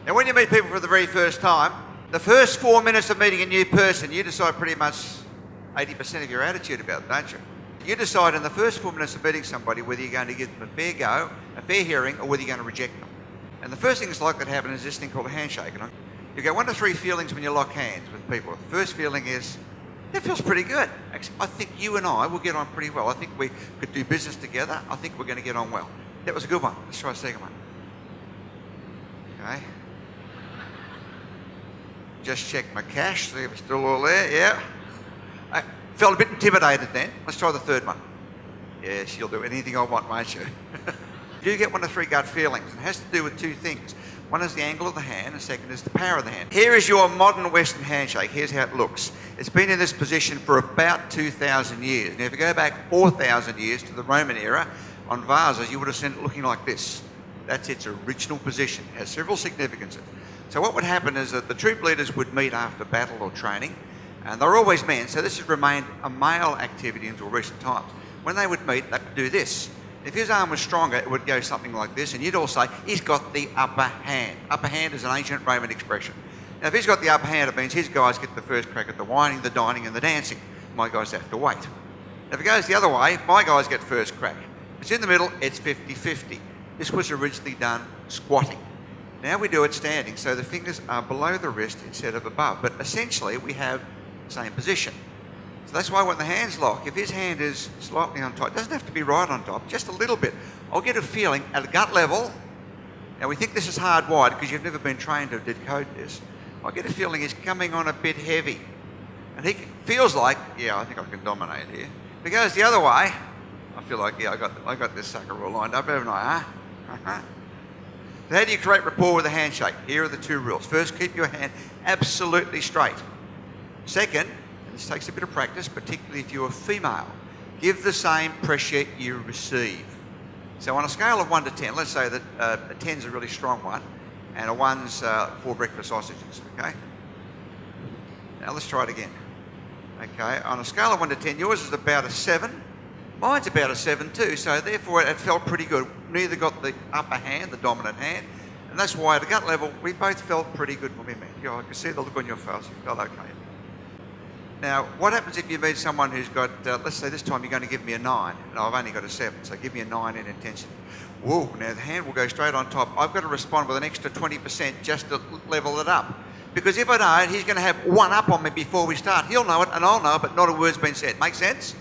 Now, when you meet people for the very first time, the first 4 minutes of meeting a new person, you decide pretty much 80% of your attitude about it, don't you? You decide in the first 4 minutes of meeting somebody whether you're going to give them a fair go, a fair hearing, or whether you're going to reject them. And the first thing that's likely to happen is this thing called a handshake. You get 1 to 3 feelings when you lock hands with people. The first feeling is, that feels pretty good. Actually, I think you and I will get on pretty well. I think we could do business together. I think we're going to get on well. That was a good one. Let's try a second one. Okay. Just check my cash, see if it's still all there. Yeah. I felt a bit intimidated then. Let's try the third one. Yes, you'll do anything I want, won't you? You do get 1 to 3 gut feelings. It has to do with 2 things. One is the angle of the hand, and second is the power of the hand. Here is your modern Western handshake. Here's how it looks. It's been in this position for about 2,000 years. Now, if you go back 4,000 years to the Roman era, on vases, you would have seen it looking like this. That's its original position. It has several significances. So what would happen is that the troop leaders would meet after battle or training, and they're always men, so this has remained a male activity until recent times. When they would meet, they would do this. If his arm was stronger, it would go something like this, and you'd all say, he's got the upper hand. Upper hand is an ancient Roman expression. Now, if he's got the upper hand, it means his guys get the first crack at the whining, the dining, and the dancing. My guys have to wait. Now, if it goes the other way, my guys get first crack. If it's in the middle, it's 50-50. This was originally done squatting. Now we do it standing, so the fingers are below the wrist instead of above. But essentially, we have the same position. So that's why when the hands lock, if his hand is slightly on top, it doesn't have to be right on top, just a little bit. I'll get a feeling at a gut level. Now we think this is hardwired because you've never been trained to decode this. I get a feeling he's coming on a bit heavy. And he feels like, yeah, I think I can dominate here. If it goes the other way, I feel like, yeah, I got this sucker all lined up, haven't I, huh? So how do you create rapport with a handshake? Here are the 2 rules. First, keep your hand absolutely straight. Second, and this takes a bit of practice, particularly if you're a female, give the same pressure you receive. So on a scale of 1 to 10, let's say that a 10's a really strong one, and a 1's 4 breakfast sausages, okay? Now let's try it again. Okay, on a scale of 1 to 10, yours is about a 7. Mine's about a 7 too, so therefore it felt pretty good. Neither got the upper hand, the dominant hand, and that's why at a gut level, we both felt pretty good when we met. You know, I could see the look on your face, you felt okay. Now, what happens if you meet someone who's got, let's say this time you're going to give me a 9, and I've only got a 7, so give me a 9 in intensity. Whoa, now the hand will go straight on top. I've got to respond with an extra 20% just to level it up. Because if I don't, he's going to have 1 up on me before we start. He'll know it, and I'll know it, but not a word's been said. Make sense?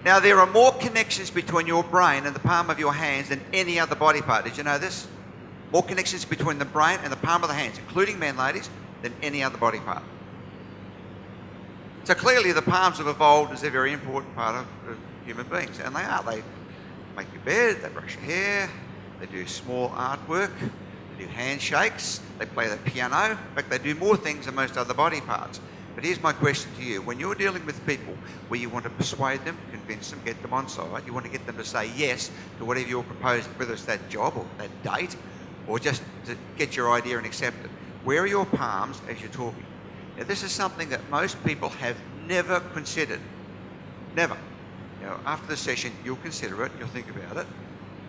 Now, there are more connections between your brain and the palm of your hands than any other body part. Did you know this? More connections between the brain and the palm of the hands, including men, ladies, than any other body part. So clearly the palms have evolved as a very important part of human beings, and they are. They make your bed, they brush your hair, they do small artwork, they do handshakes, they play the piano. In fact, they do more things than most other body parts. But here's my question to you. When you're dealing with people where you want to persuade them, convince them, get them on side, you want to get them to say yes to whatever you're proposing, whether it's that job or that date, or just to get your idea and accept it, where are your palms as you're talking? Now, this is something that most people have never considered. Never. You know, after the session, you'll consider it, you'll think about it,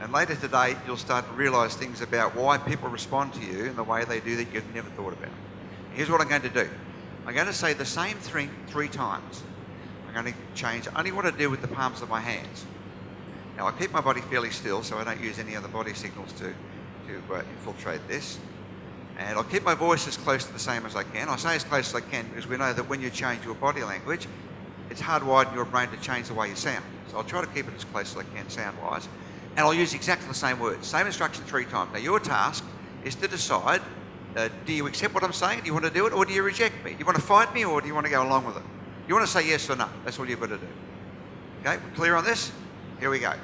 and later today, you'll start to realise things about why people respond to you in the way they do that you've never thought about. Here's what I'm going to do. I'm going to say the same thing 3 times. I'm going to change only what I do with the palms of my hands. Now, I keep my body fairly still, so I don't use any other body signals to infiltrate this. And I'll keep my voice as close to the same as I can. I say as close as I can because we know that when you change your body language, it's hardwired in your brain to change the way you sound. So I'll try to keep it as close as I can sound-wise. And I'll use exactly the same words, same instruction 3 times. Now, your task is to decide, do you accept what I'm saying? Do you want to do it, or do you reject me? Do you want to fight me, or do you want to go along with it? You want to say yes or no. That's all you've got to do. Okay, we're clear on this? Here we go.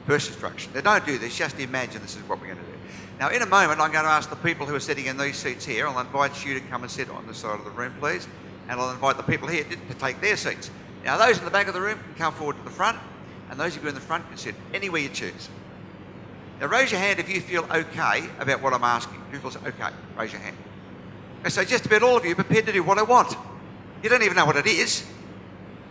First instruction. Now, don't do this, just imagine this is what we're going to do. Now, in a moment, I'm going to ask the people who are sitting in these seats here, I'll invite you to come and sit on this side of the room, please, and I'll invite the people here to take their seats. Now, those in the back of the room can come forward to the front, and those of you in the front can sit anywhere you choose. Now, raise your hand if you feel okay about what I'm asking. Who feels okay? Raise your hand. And so just about all of you are prepared to do what I want. You don't even know what it is,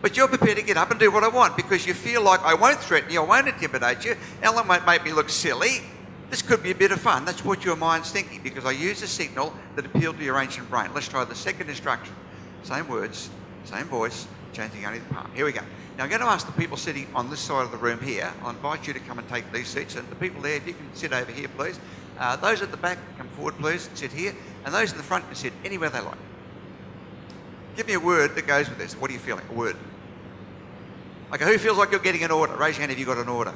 but you're prepared to get up and do what I want because you feel like I won't threaten you, I won't intimidate you, Allan won't make me look silly, This could be a bit of fun. That's what your mind's thinking, because I use a signal that appealed to your ancient brain. Let's try the second instruction. Same words, same voice, changing only the palm. Here we go. Now I'm going to ask the people sitting on this side of the room here, I'll invite you to come and take these seats, and the people there, if you can sit over here, please. Those at the back, come forward, please, and sit here. And those in the front can sit anywhere they like. Give me a word that goes with this. What are you feeling? A word. Okay, who feels like you're getting an order? Raise your hand if you've got an order.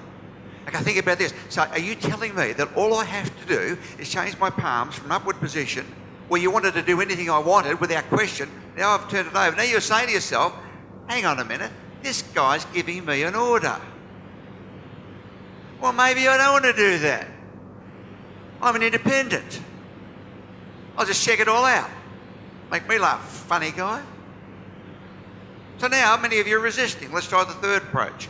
Okay, think about this. So are you telling me that all I have to do is change my palms from an upward position, where you wanted to do anything I wanted without question? Now I've turned it over. Now you're saying to yourself, hang on a minute, this guy's giving me an order. Well, maybe I don't want to do that. I'm an independent. I'll just check it all out. Make me laugh, funny guy. So now many of you are resisting. Let's try the third approach.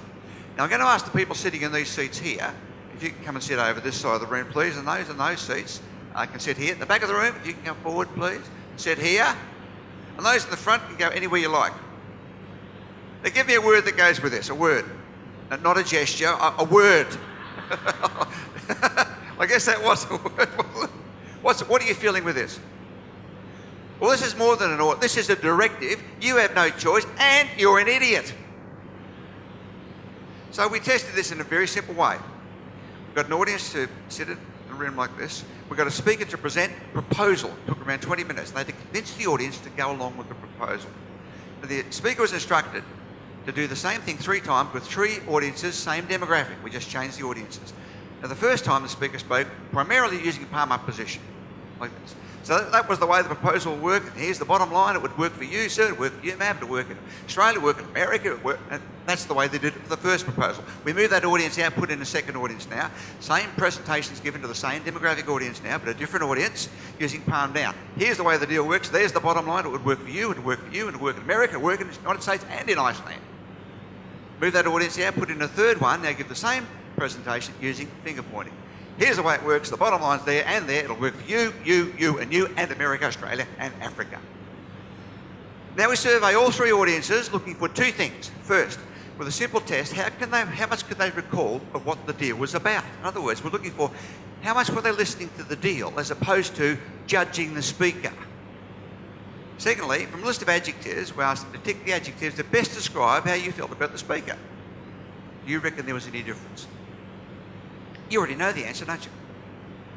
Now I'm going to ask the people sitting in these seats here, if you can come and sit over this side of the room, please, and those in those seats can sit here. At the back of the room, if you can come forward, please, sit here. And those in the front can go anywhere you like. Now give me a word that goes with this, a word. No, not a gesture, a word. I guess that was a word. What are you feeling with this? Well, this is more than an order. This is a directive. You have no choice, and you're an idiot. So we tested this in a very simple way. We've got an audience to sit in a room like this. We've got a speaker to present a proposal. It took around 20 minutes. They had to convince the audience to go along with the proposal. But the speaker was instructed to do the same thing 3 times with 3 audiences, same demographic. We just changed the audiences. Now, the first time the speaker spoke, primarily using palm up position, like this. So that was the way the proposal worked. And here's the bottom line. It would work for you, sir. It would work for you, ma'am. It would work in Australia. It would work in America. It would work, and that's the way they did it for the first proposal. We moved that audience out, put in a second audience now. Same presentations given to the same demographic audience now, but a different audience using palm down. Here's the way the deal works. There's the bottom line. It would work for you. It would work for you. It would work in America. It would work in the United States and in Iceland. Move that audience out, put in a third one. Now give the same presentation using finger pointing. Here's the way it works. The bottom line's there and there. It'll work for you, you, and America, Australia, and Africa. Now we survey all 3 audiences looking for 2 things. First, with a simple test, how much could they recall of what the deal was about? In other words, we're looking for how much were they listening to the deal as opposed to judging the speaker. Secondly, from a list of adjectives, we asked them to tick the adjectives that best describe how you felt about the speaker. Do you reckon there was any difference? You already know the answer, don't you?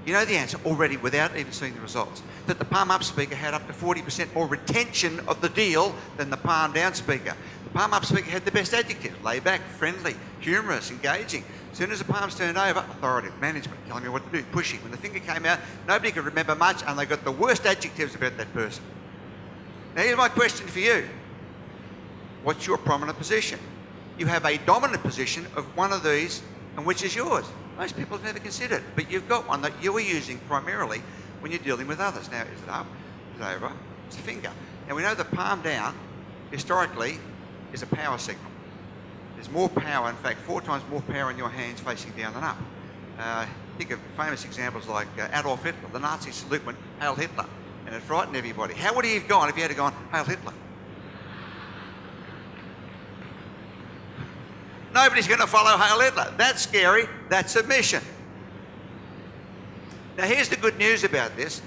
You know the answer already without even seeing the results. That the palm up speaker had up to 40% more retention of the deal than the palm down speaker. The palm up speaker had the best adjectives: laid back, friendly, humorous, engaging. As soon as the palms turned over, authoritative, management, telling me what to do, pushing. When the finger came out, nobody could remember much, and they got the worst adjectives about that person. Now here's my question for you. What's your prominent position? You have a dominant position of one of these, and which is yours? Most people have never considered, but you've got one that you are using primarily when you're dealing with others. Now, is it up? Is it over? It's a finger. Now, we know the palm down, historically, is a power signal. There's more power, in fact, 4 times more power in your hands facing down than up. Think of famous examples like Adolf Hitler. The Nazi salute went, "Hail Hitler," and it frightened everybody. How would he have gone if he had gone, "Hail Hitler"? Nobody's going to follow Hail Hitler. That's scary. That's submission. Now, here's the good news about this,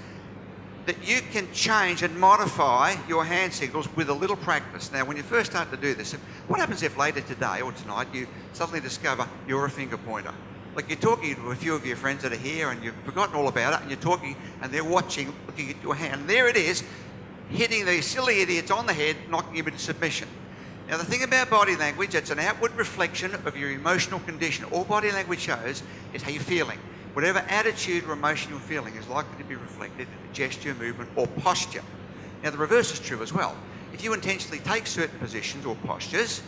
that you can change and modify your hand signals with a little practice. Now, when you first start to do this, what happens if later today or tonight you suddenly discover you're a finger pointer? Like, you're talking to a few of your friends that are here and you've forgotten all about it, and you're talking and they're watching, looking at your hand. And there it is, hitting these silly idiots on the head, knocking them into submission. Now, the thing about body language, it's an outward reflection of your emotional condition. All body language shows is how you're feeling. Whatever attitude or emotion you're feeling is likely to be reflected in a gesture, movement, or posture. Now, the reverse is true as well. If you intentionally take certain positions or postures,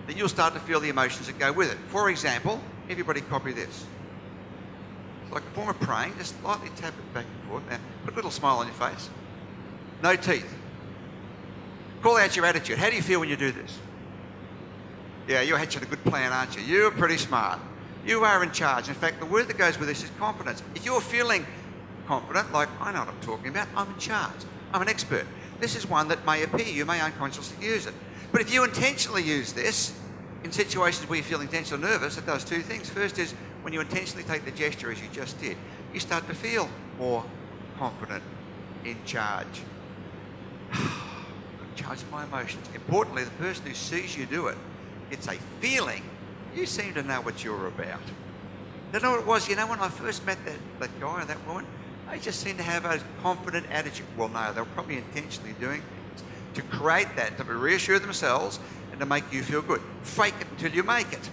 then you'll start to feel the emotions that go with it. For example, everybody copy this. It's like a form of praying. Just lightly tap it back and forth. Now, put a little smile on your face. No teeth. Call out your attitude. How do you feel when you do this? Yeah, you're hatching a good plan, aren't you? You're pretty smart. You are in charge. In fact, the word that goes with this is confidence. If you're feeling confident, like, I know what I'm talking about, I'm in charge, I'm an expert. This is one that may appear, you may unconsciously use it. But if you intentionally use this in situations where you're feeling tense or nervous, it does 2 things. First is, when you intentionally take the gesture as you just did, you start to feel more confident, in charge. Charge my emotions. Importantly, the person who sees you do it, it's a feeling. You seem to know what you're about. You know what it was? You know, when I first met that guy or that woman, they just seemed to have a confident attitude. Well, no, they were probably intentionally doing things to create that, to reassure themselves and to make you feel good. Fake it until you make it.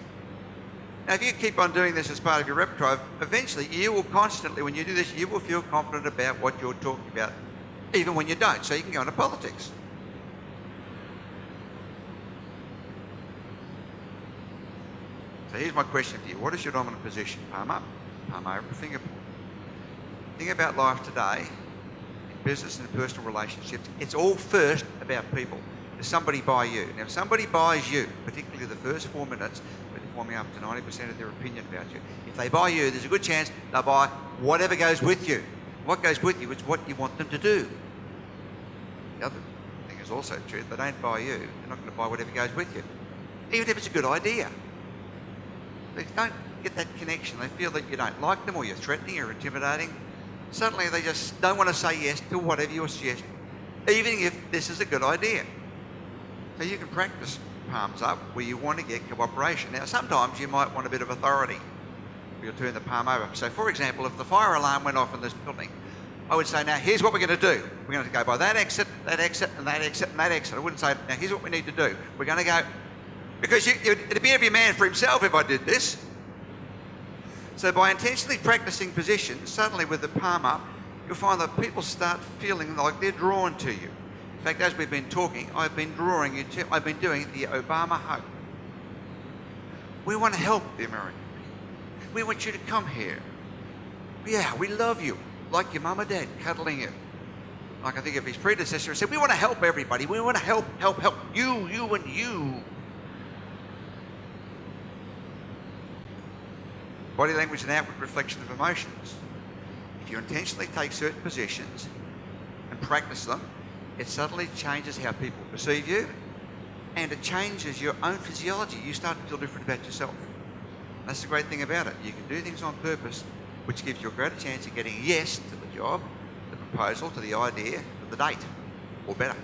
Now, if you keep on doing this as part of your repertoire, eventually you will constantly, when you do this, you will feel confident about what you're talking about, even when you don't. So you can go into politics. So here's my question for you. What is your dominant position? Palm up, palm over, finger point. Think about life today, in business and personal relationships. It's all first about people. Does somebody buy you? Now, if somebody buys you, particularly the first 4 minutes, they're forming up to 90% of their opinion about you. If they buy you, there's a good chance they'll buy whatever goes with you. What goes with you is what you want them to do. The other thing is also true. If they don't buy you, they're not going to buy whatever goes with you, even if it's a good idea. They don't get that connection. They feel that you don't like them, or you're threatening or intimidating. Suddenly they just don't want to say yes to whatever you're suggesting, even if this is a good idea. So you can practice palms up where you want to get cooperation. Now, sometimes you might want a bit of authority. You'll turn the palm over. So, for example, if the fire alarm went off in this building, I would say, now, here's what we're going to do. We're going to go by that exit, and that exit, and that exit. I wouldn't say, now, here's what we need to do. We're going to go... Because it'd be every man for himself if I did this. So by intentionally practicing positions, suddenly with the palm up, you'll find that people start feeling like they're drawn to you. In fact, as we've been talking, I've been drawing you to... I've been doing the Obama hug. We want to help the American people. We want you to come here. Yeah, we love you. Like your mum or dad cuddling you. Like I think of his predecessor, he said, we want to help everybody. We want to help you, and you. Body language is an outward reflection of emotions. If you intentionally take certain positions and practice them, it subtly changes how people perceive you, and it changes your own physiology. You start to feel different about yourself. That's the great thing about it. You can do things on purpose, which gives you a greater chance of getting a yes to the job, the proposal, to the idea, to the date, or better.